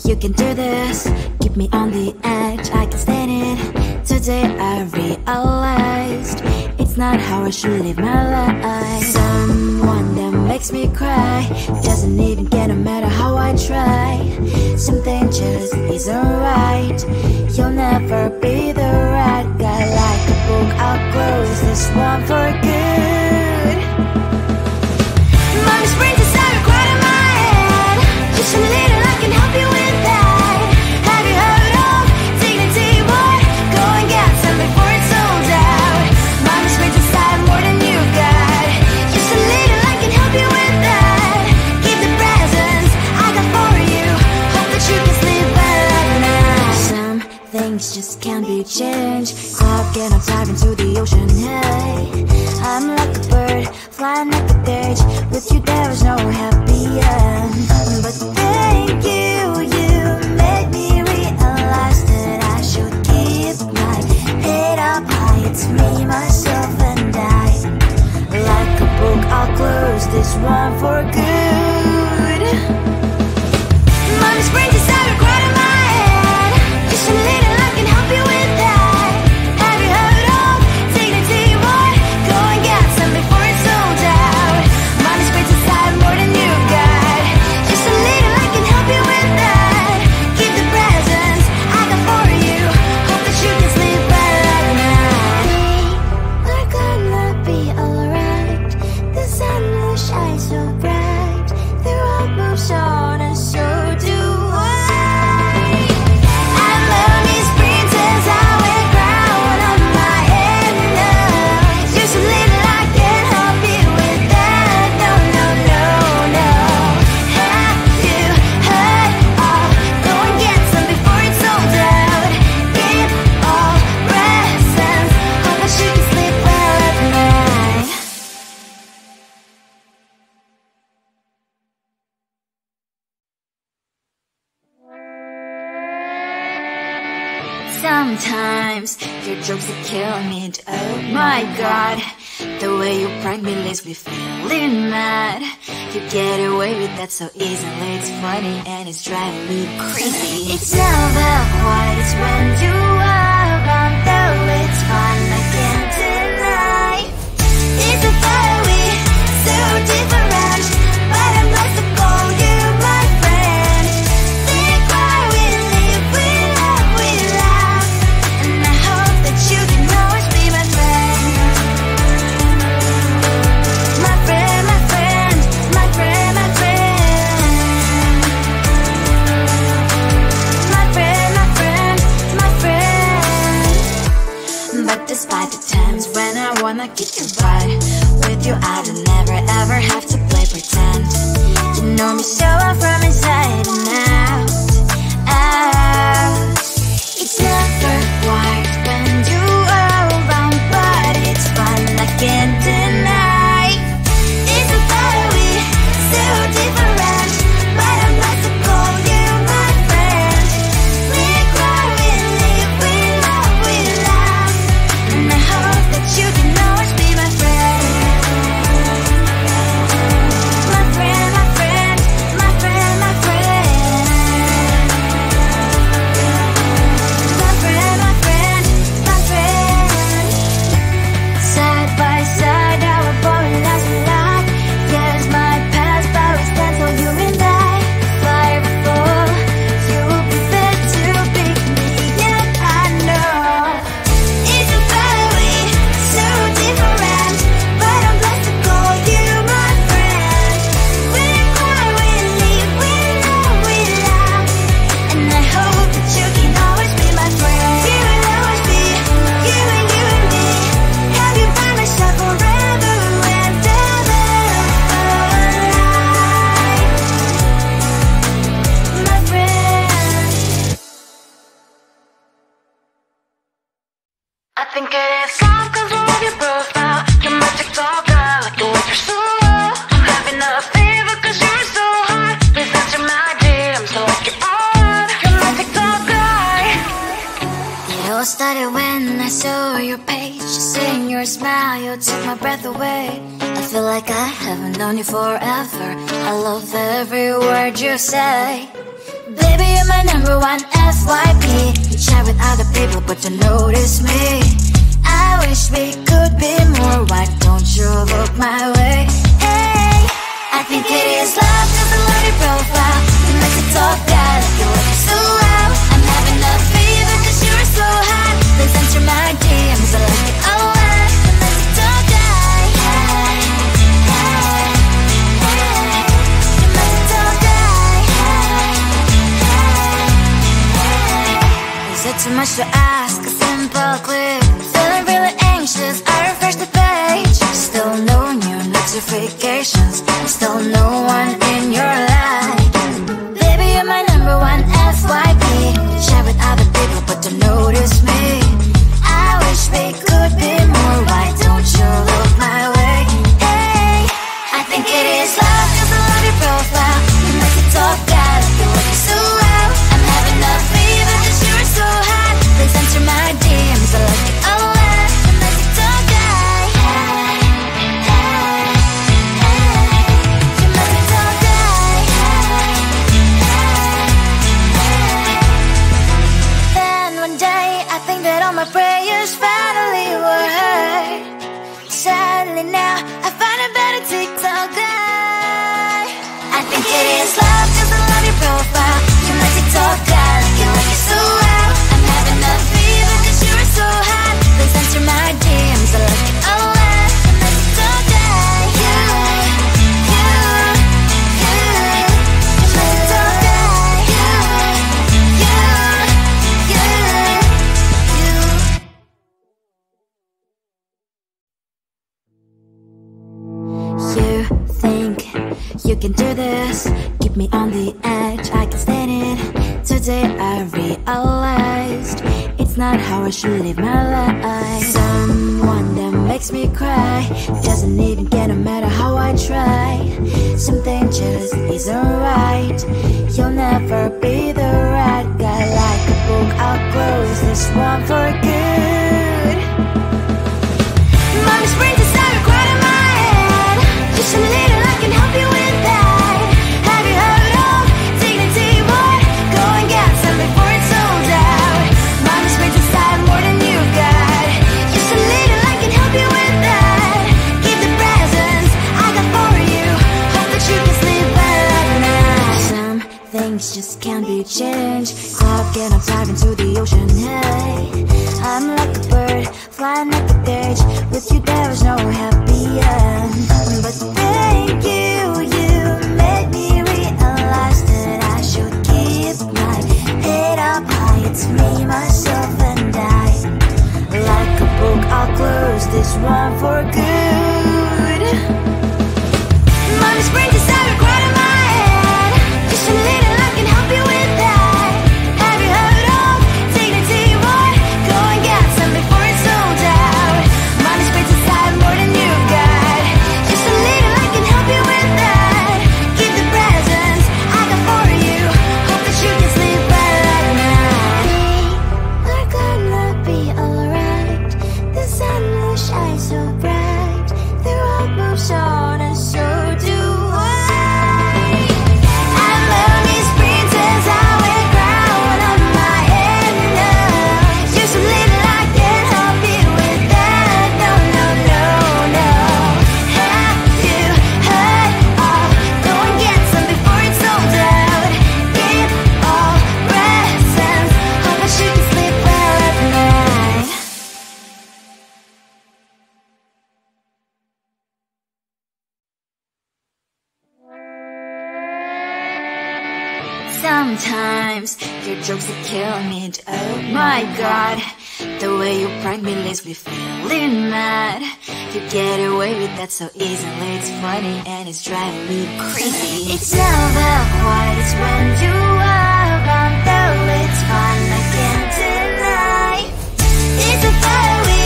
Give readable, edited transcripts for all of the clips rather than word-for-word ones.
You can do this, keep me on the edge, I can stand it. Today I realized it's not how I should live my life. Someone that makes me cry doesn't even get no matter how I try. Something just isn't right. You'll never be the right guy. Like a book, I'll close this one for good. Mommy's brains inside are quite in my head. Just a little, I can help you with that. Have you heard of dignity, boy? Go and get some before it's sold out. Mommy's brains inside more than you got. Just a little, I can help you with that. Keep the presents I got for you. Hope that you can sleep well at night. Some things just can't be changed. Clock and I'm diving to the ocean, hey. I'm like a bird, flying like a cage. With you there is no happy end. But thank you, you made me realize that I should keep my head up high. It's me, myself and I. Like a book, I'll close this one for good. Mommy's brains inside are quite in my head. Just a little, I can help you with that. Have you heard of dignity, boy? Go and get some before it's sold out. Mommy's brains inside more than you got. Just a little, I can help you with that. Keep the presents I got for you. Hope that you can sleep well at night. We're gonna be alright. The sun will shine so bright. The road moves on and so do I. I love these princess, I wear crown on my head now. Just a little, I can help you with that. No, no, no, no. Have you heard of? Go and get some before it's sold out. Give all presents. Hope that you can sleep well at night. Sometimes your jokes that kill me. Oh my god, the way you prank me leaves me feeling mad. You get away with that so easily. It's funny and it's driving me crazy. It's never quite as when you are around, though it's fun, I can't deny. It's a fire we so different, but I'm blessed to call you my friend. We cry, we live, we love, we laugh, and I hope that you can always be my friend. My friend, my friend, my friend, my friend. My friend, my friend, my friend. But despite the times when I wanna kick your butt, with you I don't never ever have to play pretend. You know me so well from inside and out, out. It's never quite when you are around, but it's fun, I can't deny. It's a fire we so different, but I'm blessed to call you my friend. We cry, we live, we love, we laugh, and I hope that you can always be my friend. My friend, my friend, my friend, my friend. My friend, my friend, my friend. Side by side, our body lies a lot. Yes, my past, but we stand for you and I. Fire before you will be there to pick me up, I know. It's a fire we so different, but I'm blessed to call you my friend. We cry, we live, we love, we laugh, and I hope that you can always be my friend. You will always be you and me. Have you by my side forever and ever alive, my friend. I think it is all 'cause of your profile. Your magic talker, like the way you're so low. I'm having a fever 'cause you're so hot. Please answer my DMs, so like you're on. Your magic talker. It all started when I saw your page. Seeing your smile, you took my breath away. I feel like I haven't known you forever. I love every word you say. Baby, you're my number one FYP. You chat with other people but don't notice me. I wish we could be more. Why don't you look my way? Hey, I think it is love, cause I love your profile. You like to talk that like you're working so well. I'm having a fever cause you're so hot. Please answer my DMs, I like it a lot. You like to talk that. Hey, hey, hey. You like to talk that. Hey, hey, hey. Is it too much to ask? A simple clip. Feeling really anxious, I refresh the page. Still no new notifications, still no one in your life. Baby, you're my number one FYP. Share with other people but don't notice me. I wish we could be more. Why don't you look my way? Hey, I think it is love cause I love your profile. You like to talk that like you're working so well. I'm having a fever cause you're so hot. Please answer my DMs, I like it a lot. You like to talk that. Hey, hey, hey. You like to talk that. Hey, hey, hey. Then one day I think that all my prayers finally were heard. Sadly now I find a better TikTok guy. I think it is love cause I love your profile. You like to talk that like you like it so well. I'm having a fever cause you're so hot. Please answer my DMs, I like it a lot. You like to talk that. You like to talk that. You think you can do this, keep me on the edge, I can stand it. Today I realized it's not how I should live my life. Someone that makes me cry doesn't even care no matter how I try. Something just isn't right. You'll never be the right guy. Like a book, I'll close this one for good. Mommy's brain decided right in my head. Just a little, I can help you with that. Have you heard of dignity, boy? Go and get some before it's sold out. Mommy's brain decided more than you got. Just a little, I can help you with that. Keep the presents I got for you. Hope that you can sleep well at night. Some things just can't be changed. Cloud and I'm diving to the ocean. Hey, I'm like a bird flying like a cage. With you there was no happy end. But thank you, you made me realize that I should keep my head up high. It's me, myself and I. Like a book, I'll close this one for good. Mommy's brain decided right in my head. Just a little, I can help you with that. Have you heard of dignity, boy? Go and get some before it's sold out. Mommy's brain decided more than you got. Just a little, I can help you with that. Keep the presents I got for you. Hope that you can sleep well at night. We're gonna be alright. The sun will shine so bright. The road moves on and so do I. I love these princess, I wear crown on my head now. Just a little, I can help you with that. No, no, no, no. Have you heard of? Go and get some before it's sold out. Give all presents. Hope that you can sleep well at night. Sometimes your jokes that kill me. Oh my god, the way you prank me leaves me feeling mad. You get away with that so easily. It's funny and it's driving me crazy. It's never quiet, it's when you are around. Though it's fun, I can't deny. It's a fire we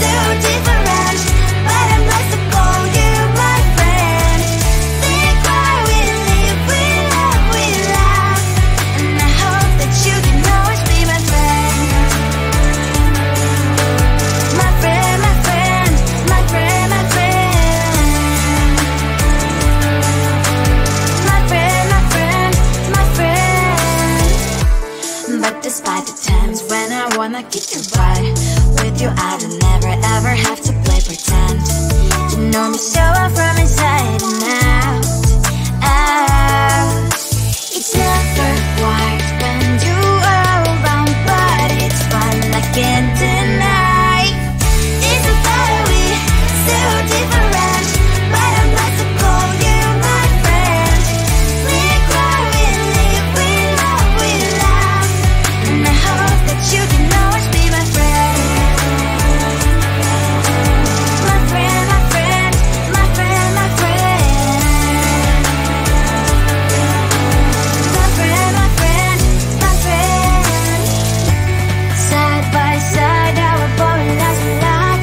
so different, but I'm blessed to call you my friend. Think why we live, we love, we laugh. And I hope that you can always be my friend. My friend, my friend, my friend, my friend. My friend, my friend, my friend. kick your butt. With you I don't never ever have to play pretend. You know me so well from inside and out, out. It's never quiet when you are around, but it's fun I can't deny. It's a better way, so different, but I'm not to call you my friend. We cry, we live, we love, and I hope that you can always be my friend. My friend, my friend, my friend, my friend. My friend, my friend, my friend. Side by side, our body lies a lot.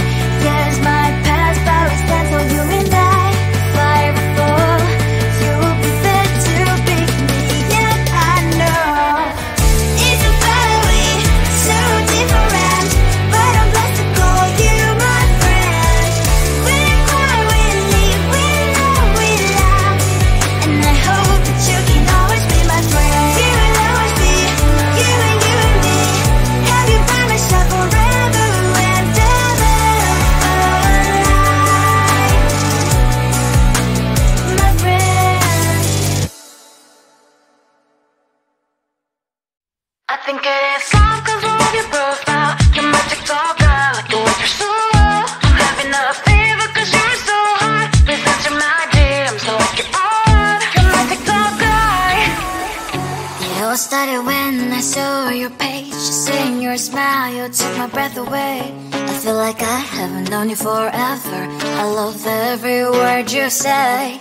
Yes, my past, but we stand for you and I. Fly or fall, you will be there to pick me, and I know. It's a better way, so different, but I'm blessed to call you my friend. We cry, we live, we love, and I hope that you can always be my friend. You will always be, you and me. Have you by my side forever and ever, my friend. I think it is love 'cause I love your profile. You're my TikTok guy, like the way you're so low. I'm having a fever 'cause you're so hot. Please answer my DMs, so like you're on. You're my TikTok guy. It all started when I saw your page. Seeing your smile, you took my breath away. I feel like I haven't known you forever. I love every word you say.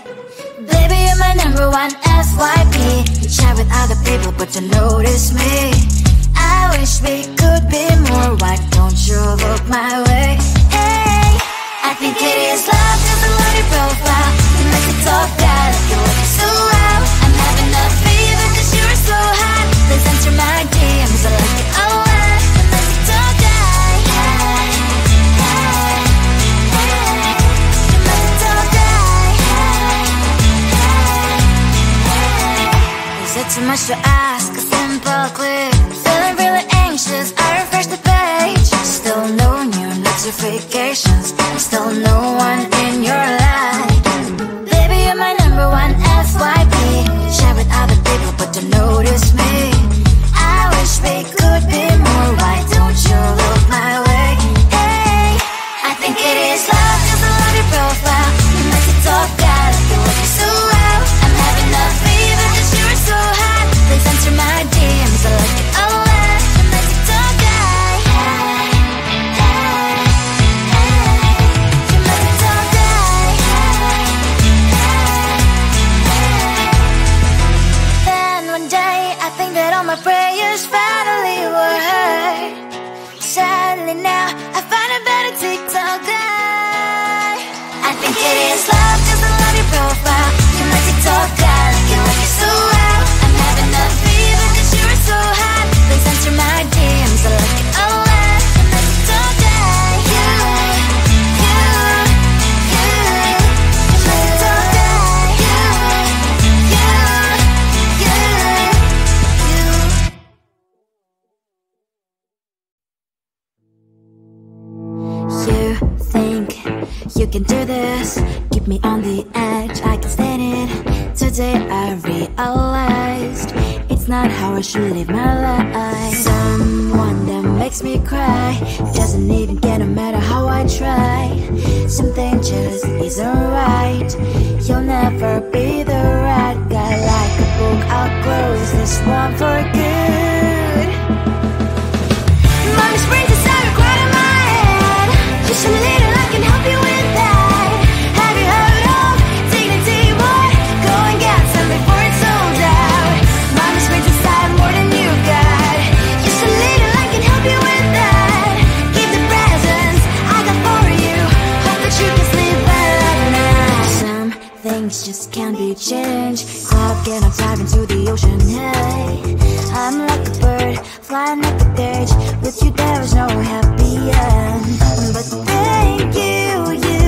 Baby, you're my number one FYP. You chat with other people, but you notice me. I wish we could be more. Why don't you look my way? Hey, I think it is love 'cause I love your profile. You make it talk guy, like you look so well. I'm having a fever 'cause you're so hot. Please answer my DMs, I like it a lot. You make it talk guy. Hey, hey, hey. You make it talk guy. Hey, hey, hey. Is it too much to ask? A simple click. Feeling really anxious, I refresh the page. Still no new notifications. Still no one in your life. Baby, you're my number one FYP. Share with other people, but don't notice me. I wish we could be more. Why don't you look my way? Hey, I think it is love 'cause I love your profile. You make it talk guy, like you look so well. I'm having a fever 'cause you're so hot. Please answer my DMs, I like it a lot. You make it talk guy. Hey, hey, hey. You make it talk guy. Hey, hey, hey. Then one day I think that all my prayers finally were heard. Sadly now I find a better TikTok guy. I think it is love 'cause I love your profile. You my TikTok guy, like you look so well. I'm having a fever 'cause you're so hot. Please answer my DMs, I like it a lot. You my TikTok guy. You my TikTok guy. You think you can do this, keep me on the edge, I can stand it. Today I realized it's not how I should live my life. Someone that makes me cry doesn't even get, no matter how I try. Something just isn't right. You'll never be the right guy. Like a book, I'll close this one for good. Mommy springs inside a quiet in my head. Just a little, I can help you with that. Have you heard of dignity, boy? Go and get some before it's sold out. Mommy springs inside more than you got. Just a little, I can help you with that. Keep the presents I got for you. Hope that you can sleep better now. Some things just can't be changed. Cloud and I'm diving to the ocean. Hey, I'm like a bird flying up the cage. With you there is no happy end. But thank you, you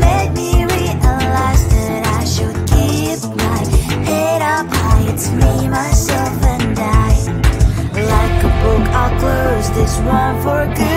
made me realize that I should keep my head up high. It's me, myself and I. Like a book, I'll close this one for a good